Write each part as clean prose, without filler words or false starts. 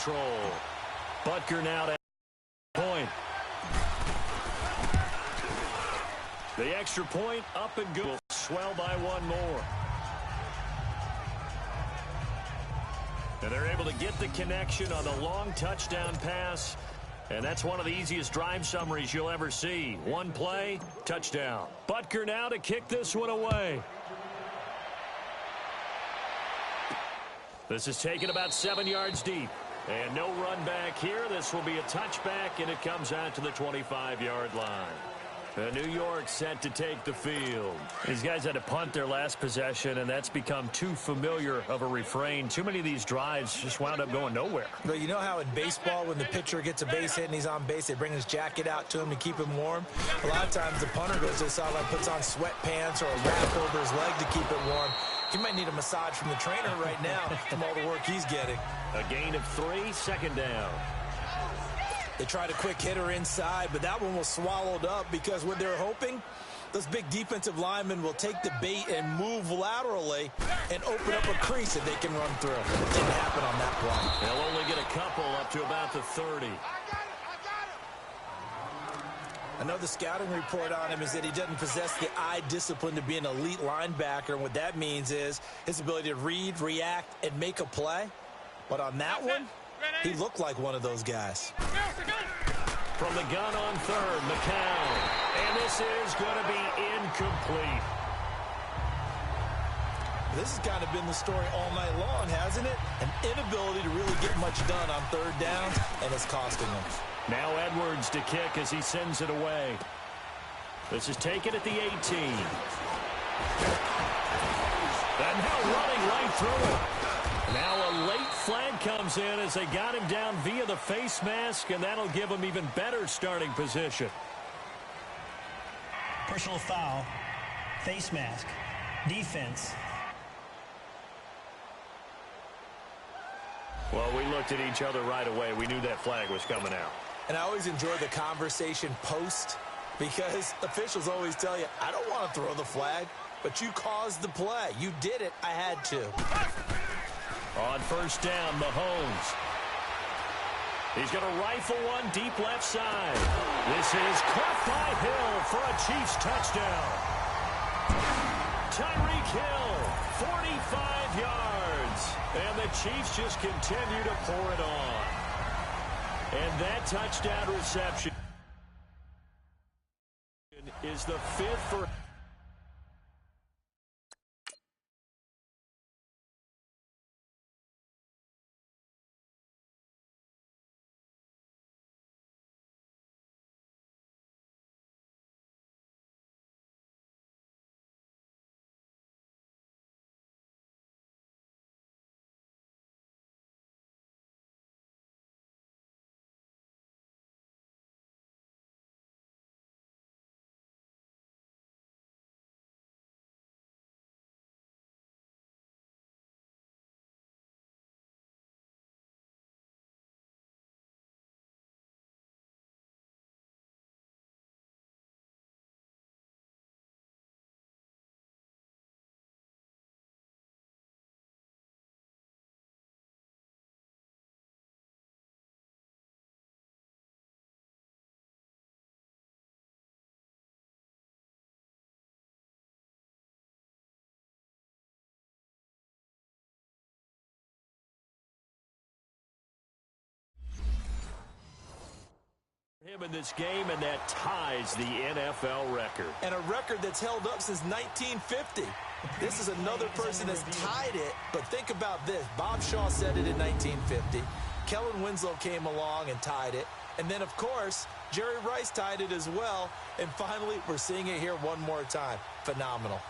control. Butker now to point. The extra point up and good. Will swell by one more. And they're able to get the connection on the long touchdown pass. And that's one of the easiest drive summaries you'll ever see. One play, touchdown. Butker now to kick this one away. This is taken about 7 yards deep. And no run back here. This will be a touchback, and it comes out to the 25-yard line. New York set to take the field. These guys had to punt their last possession, and that's become too familiar of a refrain. Too many of these drives just wound up going nowhere. But you know how in baseball, when the pitcher gets a base hit and he's on base, they bring his jacket out to him to keep him warm? A lot of times the punter goes to the sideline, puts on sweatpants or a wrap over his leg to keep it warm. He might need a massage from the trainer right now from all the work he's getting. A gain of 3, second down. They tried a quick hitter inside, but that one was swallowed up because what they're hoping, those big defensive linemen will take the bait and move laterally and open up a crease that they can run through. It didn't happen on that play. They'll only get a couple up to about the 30. I know the scouting report on him is that he doesn't possess the eye discipline to be an elite linebacker. And what that means is his ability to read, react, and make a play. But on that one, he looked like one of those guys. From the gun on third, McCown. And this is going to be incomplete. This has kind of been the story all night long, hasn't it? An inability to really get much done on third down, and it's costing them. Now Edwards to kick as he sends it away. This is taken at the 18. And now running right through it. Now a late flag comes in as they got him down via the face mask, and that'll give him even better starting position. Personal foul, face mask, defense. Well, we looked at each other right away. We knew that flag was coming out. And I always enjoy the conversation post because officials always tell you, I don't want to throw the flag, but you caused the play. You did it. I had to. On first down, Mahomes. He's going to rifle one deep left side. This is caught by Hill for a Chiefs touchdown. Tyreek Hill, 45 yards. And the Chiefs just continue to pour it on. And that touchdown reception is the 5th for... him in this game, and that ties the NFL record. And a record that's held up since 1950. This is another person that's tied it, but think about this. Bob Shaw said it in 1950. Kellen Winslow came along and tied it. And then, of course, Jerry Rice tied it as well. And finally, we're seeing it here one more time. Phenomenal.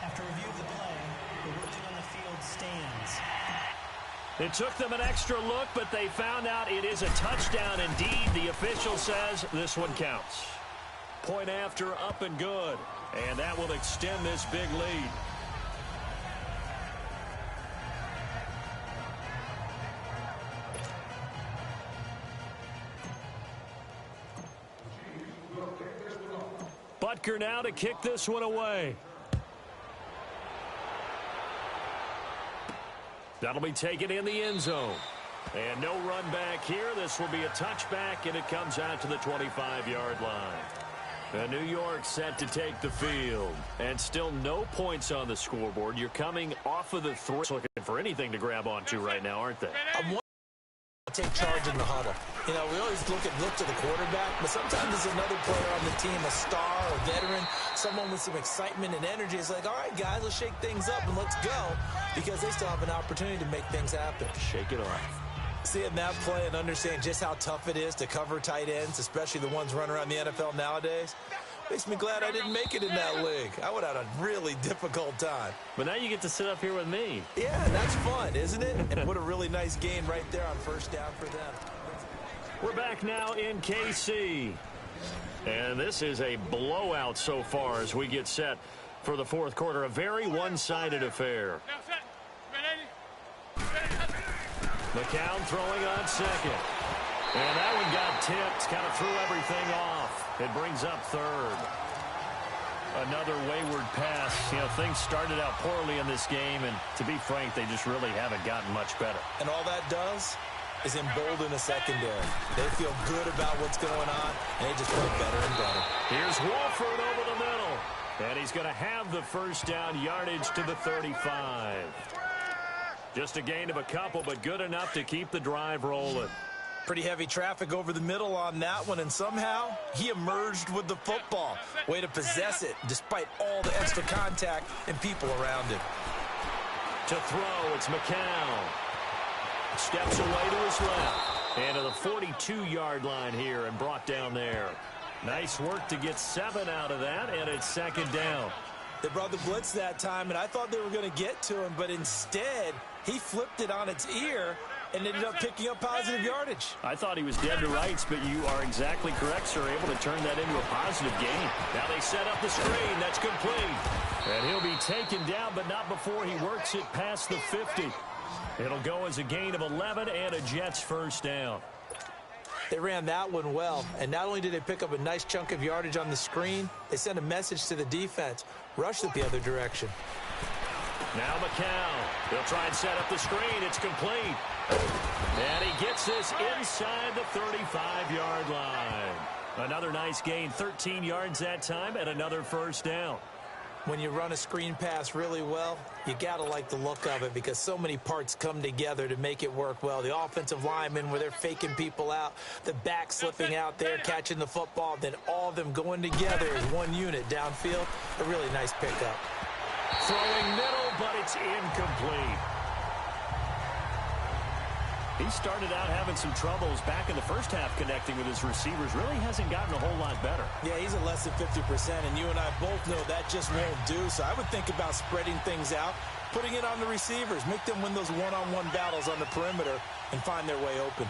After review of the play, the ruling on the field stands. It took them an extra look, but they found out it is a touchdown indeed. The official says this one counts. Point after, up and good. And that will extend this big lead. Butker now to kick this one away. That'll be taken in the end zone. And no run back here. This will be a touchback, and it comes out to the 25-yard line. New York set to take the field. And still no points on the scoreboard. You're coming off of the three. Looking for anything to grab onto right now, aren't they? Take charge in the huddle. You know, we always look to the quarterback, but sometimes it's another player on the team, a star, a veteran, someone with some excitement and energy. It's like, all right, guys, let's shake things up and let's go, because they still have an opportunity to make things happen. Shake it off. Seeing that play and understanding just how tough it is to cover tight ends, especially the ones running around the NFL nowadays, makes me glad I didn't make it in that league. I would have had a really difficult time. But now you get to sit up here with me. Yeah, that's fun, isn't it? And what a really nice gain right there on first down for them. We're back now in KC. And this is a blowout so far as we get set for the fourth quarter. A very one-sided affair. McCown throwing on second. And that one got tipped, kind of threw everything off. It brings up third. Another wayward pass. You know, things started out poorly in this game, and to be frank, they just really haven't gotten much better. And all that does is embolden the secondary. They feel good about what's going on, and they just play better and better. Here's Wolford over the middle. And he's going to have the first down, yardage to the 35. Just a gain of a couple, but good enough to keep the drive rolling. Pretty heavy traffic over the middle on that one, and somehow he emerged with the football. Way to possess it despite all the extra contact and people around him. To throw, it's McCown. Steps away to his left. And to the 42-yard line here and brought down there. Nice work to get 7 out of that, and it's second down. They brought the blitz that time, and I thought they were going to get to him, but instead he flipped it on its ear and ended up picking up positive yardage. I thought he was dead to rights, but you are exactly correct, sir. Able to turn that into a positive gain. Now they set up the screen. That's complete. And he'll be taken down, but not before he works it past the 50. It'll go as a gain of 11 and a Jets first down. They ran that one well, and not only did they pick up a nice chunk of yardage on the screen, they sent a message to the defense. Rush it the other direction. Now McCown. He'll try and set up the screen. It's complete. And he gets this inside the 35-yard line. Another nice gain, 13 yards that time, and another first down. When you run a screen pass really well, you got to like the look of it because so many parts come together to make it work well. The offensive linemen where they're faking people out, the back slipping out there, catching the football, then all of them going together as one unit downfield. A really nice pickup. Throwing middle, but it's incomplete. He started out having some troubles back in the first half connecting with his receivers. Really hasn't gotten a whole lot better. Yeah, he's at less than 50%, and you and I both know that just won't do. So I would think about spreading things out, putting it on the receivers, make them win those one-on-one battles on the perimeter and find their way open.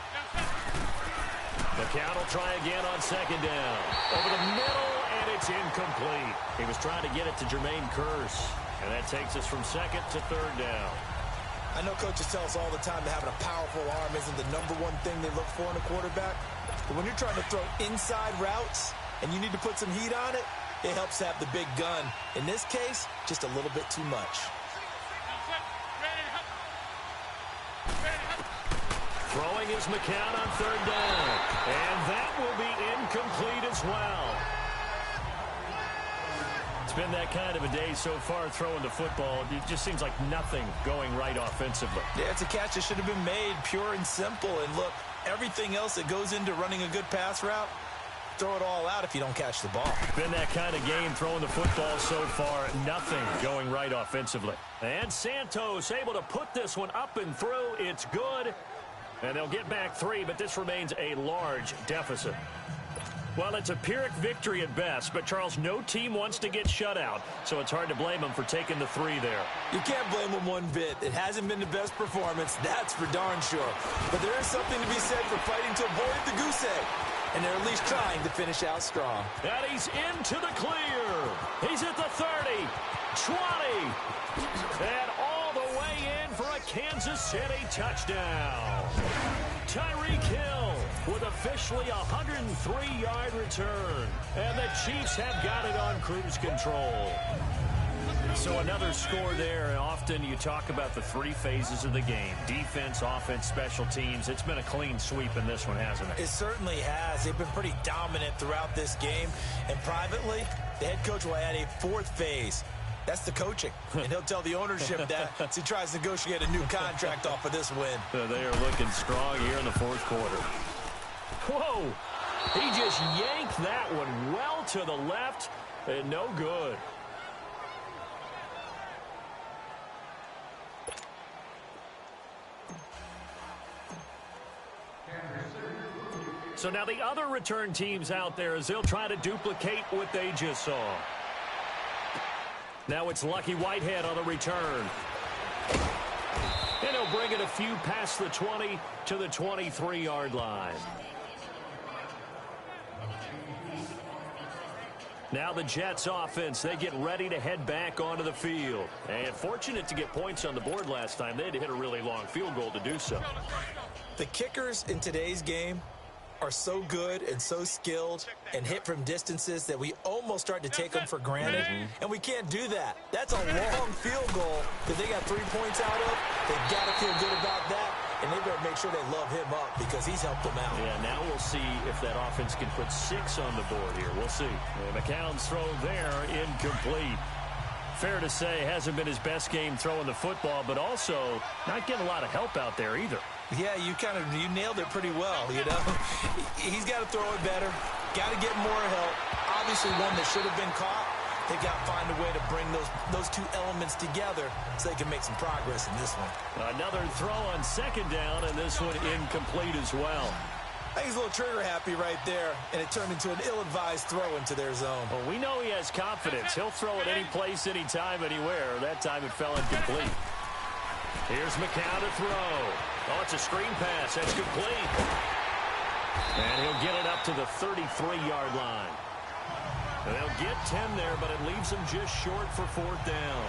McCown will try again on second down. Over the middle, and it's incomplete. He was trying to get it to Jermaine Kearse, and that takes us from second to third down. I know coaches tell us all the time that having a powerful arm isn't the number one thing they look for in a quarterback. But when you're trying to throw inside routes and you need to put some heat on it, it helps have the big gun. In this case, just a little bit too much. Throwing is McCown on third down. And that will be incomplete as well. It's been that kind of a day so far throwing the football. It just seems like nothing going right offensively. Yeah, it's a catch that should have been made, pure and simple. And look, everything else that goes into running a good pass route, throw it all out if you don't catch the ball. Been that kind of game throwing the football so far. Nothing going right offensively. And Santos able to put this one up and through. It's good. And they'll get back 3, but this remains a large deficit. Well, it's a Pyrrhic victory at best, but, Charles, no team wants to get shut out, so it's hard to blame them for taking the 3 there. You can't blame them one bit. It hasn't been the best performance, that's for darn sure. But there is something to be said for fighting to avoid the goose egg, and they're at least trying to finish out strong. And he's into the clear. He's at the 30, 20, and all the way in for a Kansas City touchdown. Tyreek Hill with officially a 103-yard return. And the Chiefs have got it on cruise control. So another score there. Often you talk about the three phases of the game: defense, offense, special teams. It's been a clean sweep in this one, hasn't it? It certainly has. They've been pretty dominant throughout this game. And privately, the head coach will add a fourth phase. That's the coaching. And he'll tell the ownership that as he tries to negotiate a new contract off of this win. They are looking strong here in the fourth quarter. Whoa! He just yanked that one well to the left, and no good. So now the other return teams out there as they'll try to duplicate what they just saw. Now it's Lucky Whitehead on the return. And he'll bring it a few past the 20 to the 23-yard line. Now the Jets offense, they get ready to head back onto the field. And fortunate to get points on the board last time. They had to hit a really long field goal to do so. The kickers in today's game are so good and so skilled and hit from distances that we almost start to take them for granted. And we can't do that. That's a long field goal that they got 3 points out of. They've got to feel good about that. And they better make sure they love him up because he's helped them out. Yeah, now we'll see if that offense can put 6 on the board here. We'll see. And McCown's throw there, incomplete. Fair to say, hasn't been his best game throwing the football, but also not getting a lot of help out there either. Yeah, you nailed it pretty well, you know. He's got to throw it better. Got to get more help. Obviously one that should have been caught. They got to find a way to bring those two elements together so they can make some progress in this one. Another throw on second down, and this one incomplete as well. I think he's a little trigger happy right there, and it turned into an ill-advised throw into their zone. Well, we know he has confidence. He'll throw it any place, anytime, anywhere. That time it fell incomplete. Here's McCown to throw. Oh, it's a screen pass. That's complete. And he'll get it up to the 33-yard line. And they'll get 10 there, but it leaves them just short for fourth down.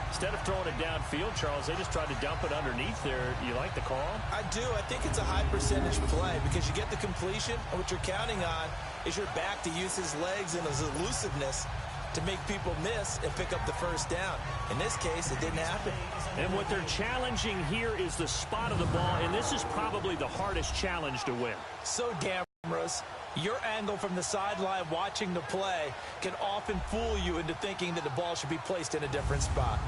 Instead of throwing it downfield, Charles, they just tried to dump it underneath there. You like the call? I do. I think it's a high-percentage play because you get the completion, and what you're counting on is your back to use his legs and his elusiveness to make people miss and pick up the first down. In this case, it didn't happen. And what they're challenging here is the spot of the ball, and this is probably the hardest challenge to win. So cameras, your angle from the sideline watching the play can often fool you into thinking that the ball should be placed in a different spot.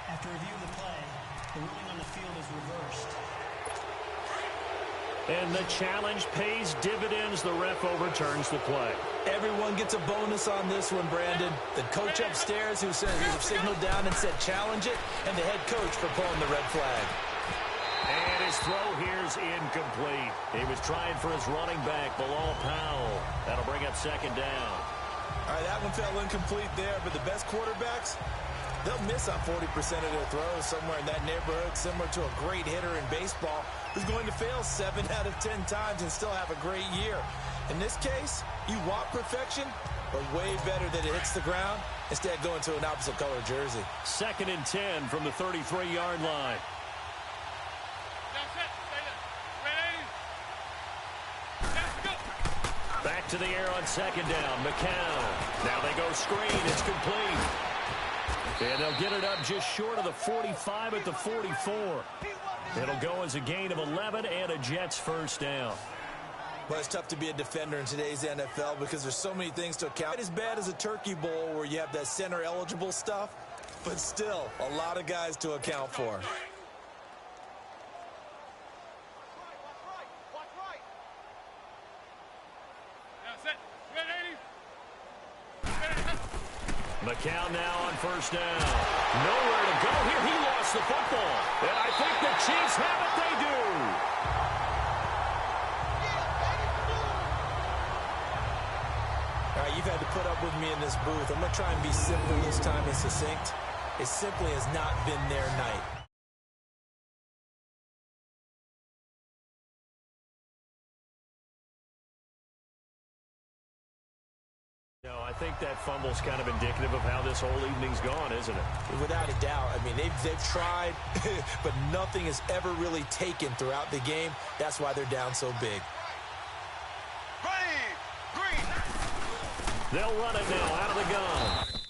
After review of the play, the ruling on the field is reversed. And the challenge pays dividends. The ref overturns the play. Everyone gets a bonus on this one, Brandon. The coach upstairs who signaled down and said challenge it, and the head coach for pulling the red flag. And his throw here's incomplete. He was trying for his running back, Bilal Powell. That'll bring up second down. All right, that one fell incomplete there, but the best quarterbacks, they'll miss on 40% of their throws, somewhere in that neighborhood, similar to a great hitter in baseball who's going to fail 7 out of 10 times and still have a great year. In this case, you want perfection, but way better that it hits the ground instead of going to an opposite color jersey. 2nd and 10 from the 33-yard line. Back to the air on second down. McCown. Now they go screen. It's complete. And they'll get it up just short of the 45 at the 44. It'll go as a gain of 11 and a Jets first down. Well, it's tough to be a defender in today's NFL because there's so many things to account. Not as bad as a turkey bowl where you have that center-eligible stuff, but still a lot of guys to account for. McCown now on first down. Nowhere to go here. He lost the football. And I think the Chiefs have it. They do. All right, you've had to put up with me in this booth. I'm going to try and be simple this time and succinct. It simply has not been their night. No, I think that fumble's kind of indicative of how this whole evening's gone, isn't it? Without a doubt. I mean, they've tried, but nothing is ever really taken throughout the game. That's why they're down so big. Green. They'll run it now out of the gun.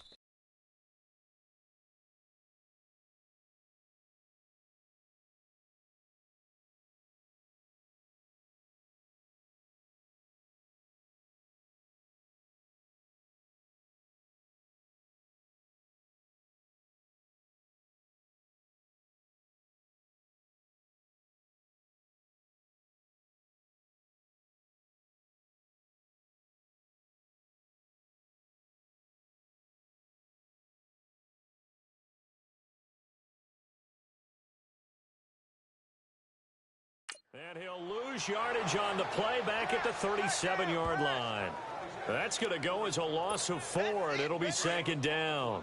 And he'll lose yardage on the play back at the 37-yard line. That's going to go as a loss of 4, and it'll be second down.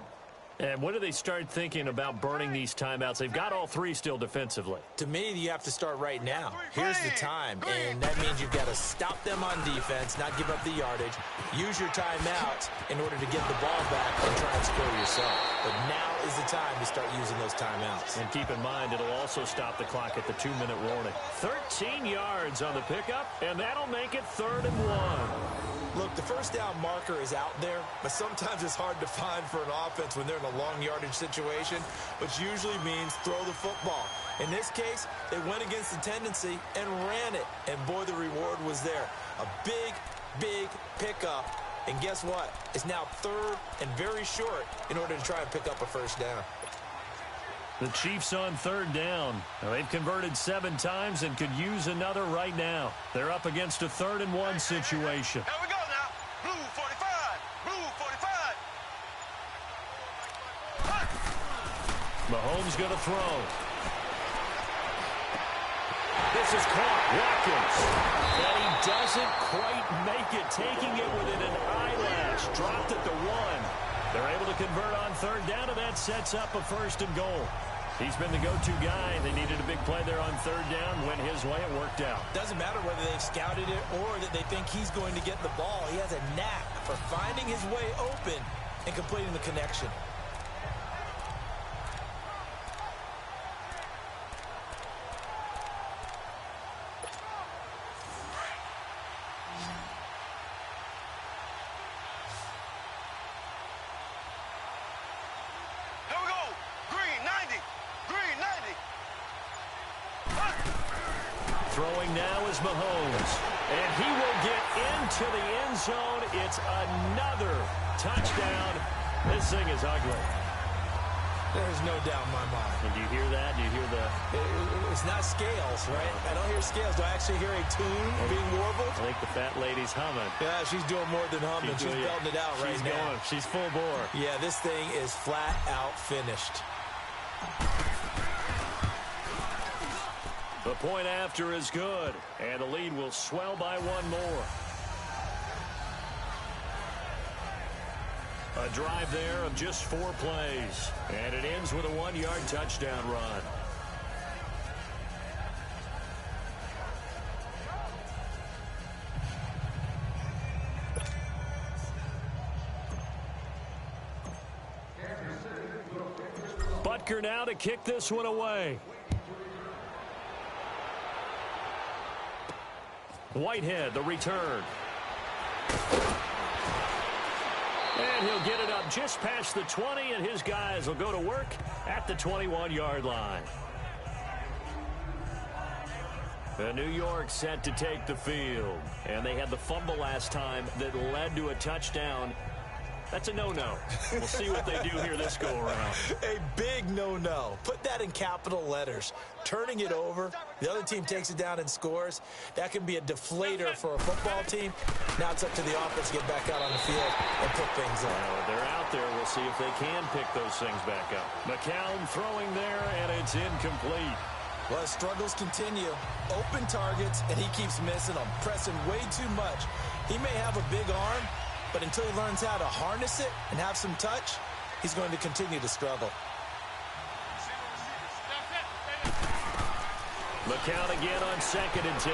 And when do they start thinking about burning these timeouts? They've got all 3 still defensively. To me, you have to start right now. Here's the time, and that means you've got to stop them on defense, not give up the yardage, use your timeouts in order to get the ball back and try and score yourself. But now is the time to start using those timeouts. And keep in mind, it'll also stop the clock at the 2-minute warning. 13 yards on the pickup, and that'll make it 3rd and 1. Look, the first down marker is out there, but sometimes it's hard to find for an offense when they're in a long yardage situation, which usually means throw the football. In this case, they went against the tendency and ran it, and boy, the reward was there. A big, big pickup, and guess what? It's now 3rd and very short in order to try and pick up a first down. The Chiefs on 3rd down. Now, they've converted 7 times and could use another right now. They're up against a 3rd and 1 situation. Here we go now. Blue 45. Blue 45. Mahomes going to throw. This is caught. Watkins. And he doesn't quite make it, taking it within an eyelash. Dropped at the 1. They're able to convert on 3rd down, and that sets up a 1st and goal. He's been the go-to guy. They needed a big play there on 3rd down. Went his way. It worked out. Doesn't matter whether they've scouted it or that they think he's going to get the ball. He has a knack for finding his way open and completing the connection. Throwing now is Mahomes. And he will get into the end zone. It's another touchdown. This thing is ugly. There's no doubt in my mind. And do you hear that? Do you hear the... It's not scales, right? I don't hear scales. Do I actually hear a tune being warbled? I think the fat lady's humming. Yeah, she's doing more than humming. She's belting it out right now. She's going. She's full bore. Yeah, this thing is flat out finished. The point after is good, and the lead will swell by 1 more. A drive there of just 4 plays, and it ends with a 1-yard touchdown run. Butker now to kick this one away. Whitehead, the return. And he'll get it up just past the 20, and his guys will go to work at the 21-yard line. New York set to take the field, and they had the fumble last time that led to a touchdown. That's a no-no. We'll see what they do here this go-around. A big no-no. Put that in capital letters. Turning it over, the other team takes it down and scores. That can be a deflator for a football team. Now it's up to the offense to get back out on the field and put things up. Well, they're out there. We'll see if they can pick those things back up. McCown throwing there, and it's incomplete. Well, struggles continue. Open targets, and he keeps missing them, pressing way too much. He may have a big arm, but until he learns how to harness it and have some touch, he's going to continue to struggle. McCown again on 2nd and 10.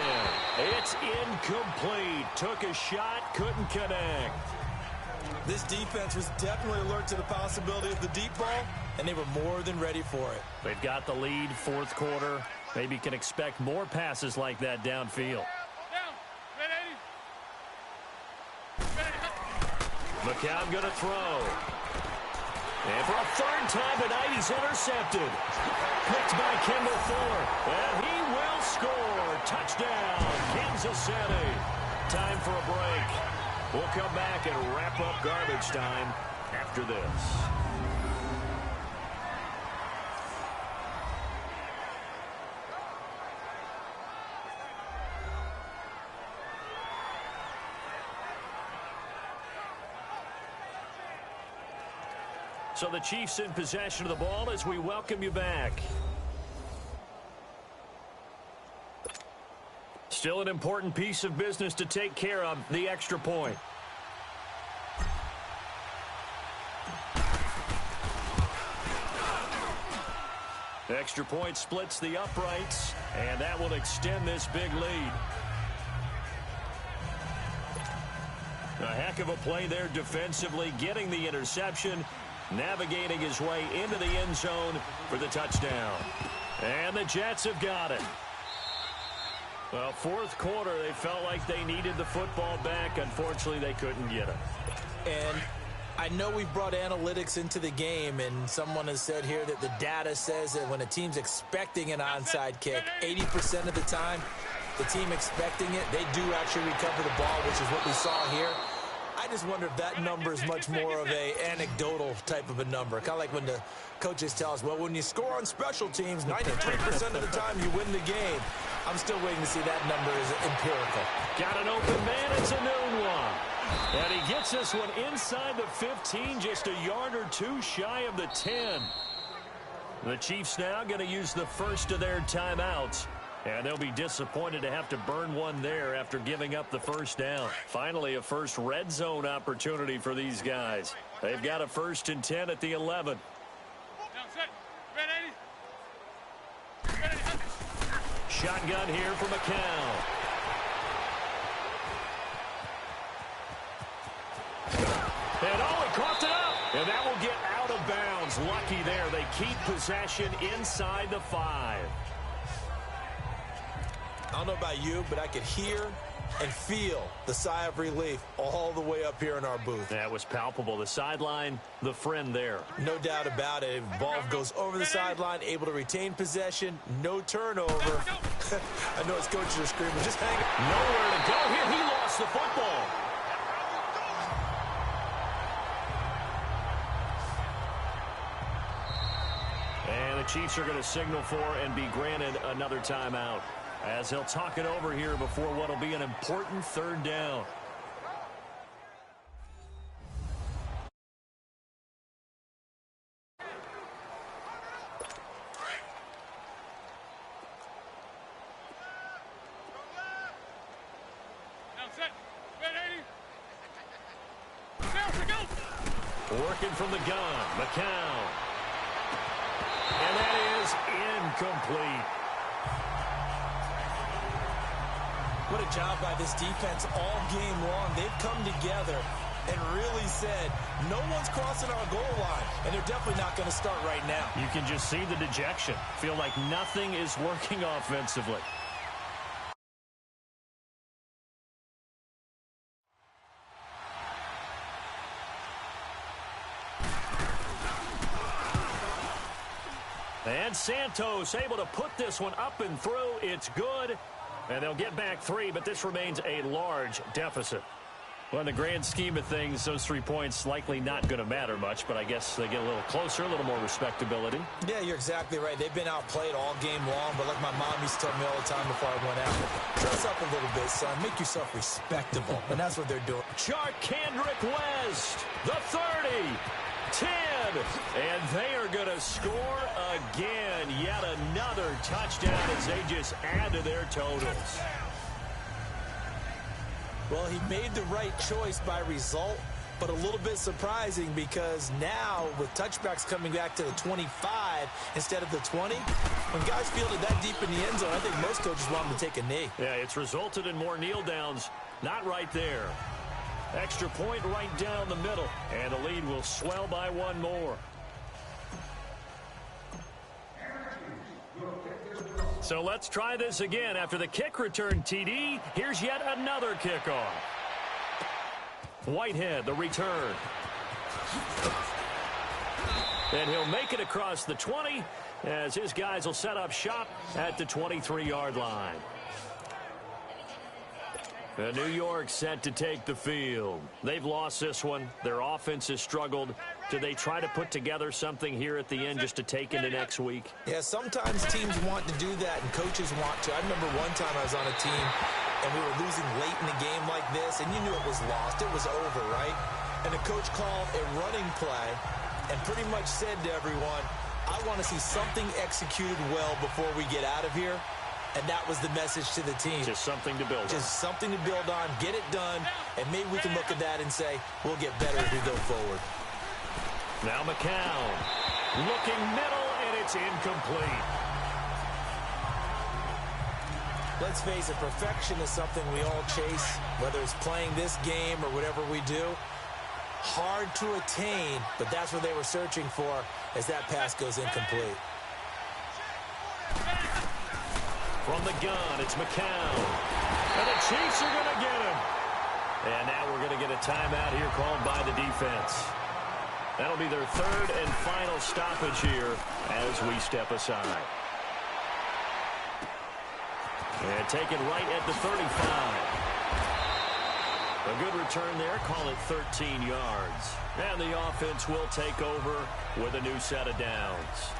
It's incomplete. Took a shot, couldn't connect. This defense was definitely alert to the possibility of the deep ball, and they were more than ready for it. They've got the lead, fourth quarter. Maybe can expect more passes like that downfield. McCown going to throw. And for a third time tonight, he's intercepted. Picked by Kendall Fuller. And he will score. Touchdown, Kansas City. Time for a break. We'll come back and wrap up garbage time after this. So the Chiefs in possession of the ball as we welcome you back. Still an important piece of business to take care of, the extra point. The extra point splits the uprights, and that will extend this big lead. A heck of a play there defensively, getting the interception, navigating his way into the end zone for the touchdown. And the Jets have got it. Well, fourth quarter, they felt like they needed the football back. Unfortunately, they couldn't get it. And I know we've brought analytics into the game, and someone has said here that the data says that when a team's expecting an onside kick, 80% of the time, the team expecting it, they do actually recover the ball, which is what we saw here. I just wonder if that number is much more of a anecdotal type of a number. Kind of like when the coaches tell us, well, when you score on special teams, 93% of the time you win the game. I'm still waiting to see that number is empirical. Got an open man. It's a noon one. And he gets this one inside the 15, just a yard or two shy of the 10. The Chiefs now going to use the first of their timeouts. And they'll be disappointed to have to burn one there after giving up the first down. Finally, a first red zone opportunity for these guys. They've got a 1st and 10 at the 11. Shotgun here for McCown. And he coughed it up. And that will get out of bounds. Lucky there. They keep possession inside the 5. I don't know about you, but I could hear and feel the sigh of relief all the way up here in our booth. That was palpable. The sideline, the friend there. No doubt about it. Ball goes over the sideline, able to retain possession, no turnover. I know his coaches are screaming, just hang it. Nowhere to go here. He lost the football. And the Chiefs are going to signal for and be granted another timeout, as he'll talk it over here before what will be an important third down. Working from the gun, McCown. And that is incomplete. What a job by this defense all game long. They've come together and really said, no one's crossing our goal line, and they're definitely not going to start right now. You can just see the dejection. Feel like nothing is working offensively. And Santos able to put this one up and through. It's good. And they'll get back 3, but this remains a large deficit. Well, in the grand scheme of things, those 3 points likely not going to matter much, but I guess they get a little closer, a little more respectability. Yeah, you're exactly right. They've been outplayed all game long, but like my mom used to tell me all the time before I went out, dress up a little bit, son. Make yourself respectable, and that's what they're doing. Kendrick West, the 30, 10, and they are going to score again. Yet another touchdown as they just add to their totals. Well, he made the right choice by result, but a little bit surprising because now with touchbacks coming back to the 25 instead of the 20, when guys fielded that deep in the end zone, I think most coaches want them to take a knee. Yeah, it's resulted in more kneel downs. Not right there. Extra point right down the middle, and the lead will swell by one more. So let's try this again. After the kick return TD, here's yet another kickoff. Whitehead, the return. And he'll make it across the 20 as his guys will set up shop at the 23-yard line. New York set to take the field. They've lost this one. Their offense has struggled. Do they try to put together something here at the end just to take into next week? Yeah, sometimes teams want to do that and coaches want to. I remember one time I was on a team and we were losing late in a game like this, and you knew it was lost. It was over, right? And the coach called a running play and pretty much said to everyone, I want to see something executed well before we get out of here. And that was the message to the team. Just something to build on. Just something to build on, get it done, and maybe we can look at that and say, we'll get better as we go forward. Now McCown, looking middle, and it's incomplete. Let's face it, perfection is something we all chase, whether it's playing this game or whatever we do. Hard to attain, but that's what they were searching for as that pass goes incomplete. From the gun, it's McCown. And the Chiefs are going to get him. And now we're going to get a timeout here called by the defense. That'll be their third and final stoppage here as we step aside. And taken right at the 35. A good return there, call it 13 yards. And the offense will take over with a new set of downs.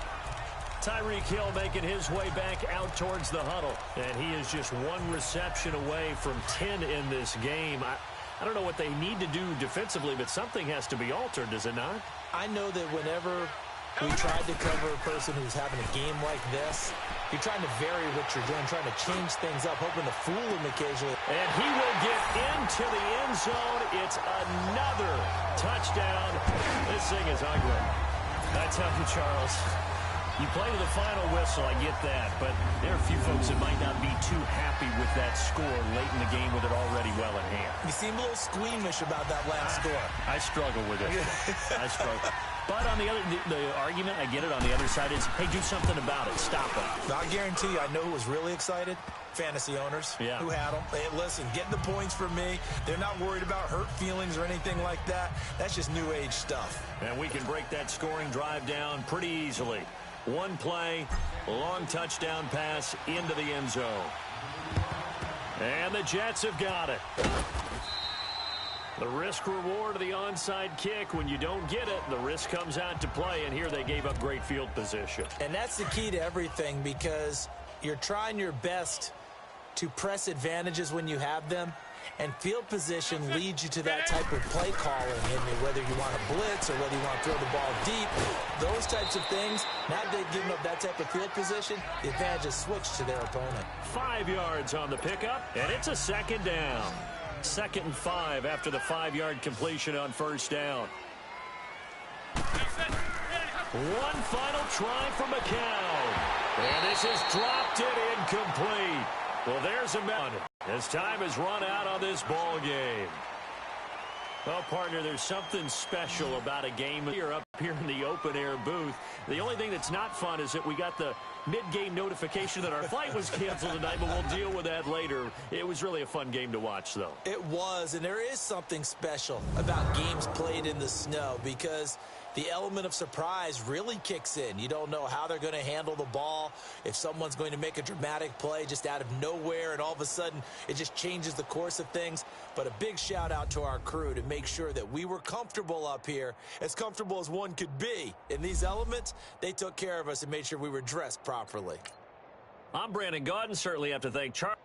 Tyreek Hill making his way back out towards the huddle. And he is just one reception away from 10 in this game. I don't know what they need to do defensively, but something has to be altered, does it not? I know that whenever we tried to cover a person who's having a game like this, you're trying to vary what you're doing, trying to change things up, hoping to fool him occasionally. And he will get into the end zone. It's another touchdown. This thing is ugly. I tell you, Charles, you play to the final whistle, I get that, but there are a few folks that might not be too happy with that score late in the game with it already well in hand. You seem a little squeamish about that last score. I struggle with it. I struggle. But on the other, the argument, I get it, on the other side is, hey, do something about it. Stop it. Now, I guarantee you, I know who was really excited. Fantasy owners who had them. Hey, listen, get the points for me. They're not worried about hurt feelings or anything like that. That's just new age stuff. And we can break that scoring drive down pretty easily. One play, long touchdown pass into the end zone. And the Jets have got it. The risk reward of the onside kick, when you don't get it, the risk comes out to play, and here they gave up great field position. And that's the key to everything, because you're trying your best to press advantages when you have them, and field position leads you to that type of play calling. And whether you want to blitz or whether you want to throw the ball deep, those types of things, now they've given up that type of field position, the advantage is switched to their opponent. 5 yards on the pickup, and it's a second down. 2nd and 5 after the 5-yard completion on first down. One final try from McCown. And this has dropped it incomplete. Well, there's a man. As time has run out on this ball game. Well, partner, there's something special about a game here up here in the open-air booth. The only thing that's not fun is that we got the mid-game notification that our flight was canceled tonight, but we'll deal with that later. It was really a fun game to watch, though. It was, and there is something special about games played in the snow, because the element of surprise really kicks in. You don't know how they're going to handle the ball, if someone's going to make a dramatic play just out of nowhere, and all of a sudden it just changes the course of things. But a big shout out to our crew to make sure that we were comfortable up here, as comfortable as one could be. In these elements, they took care of us and made sure we were dressed properly. I'm Brandon Gaudin. Certainly have to thank Charles.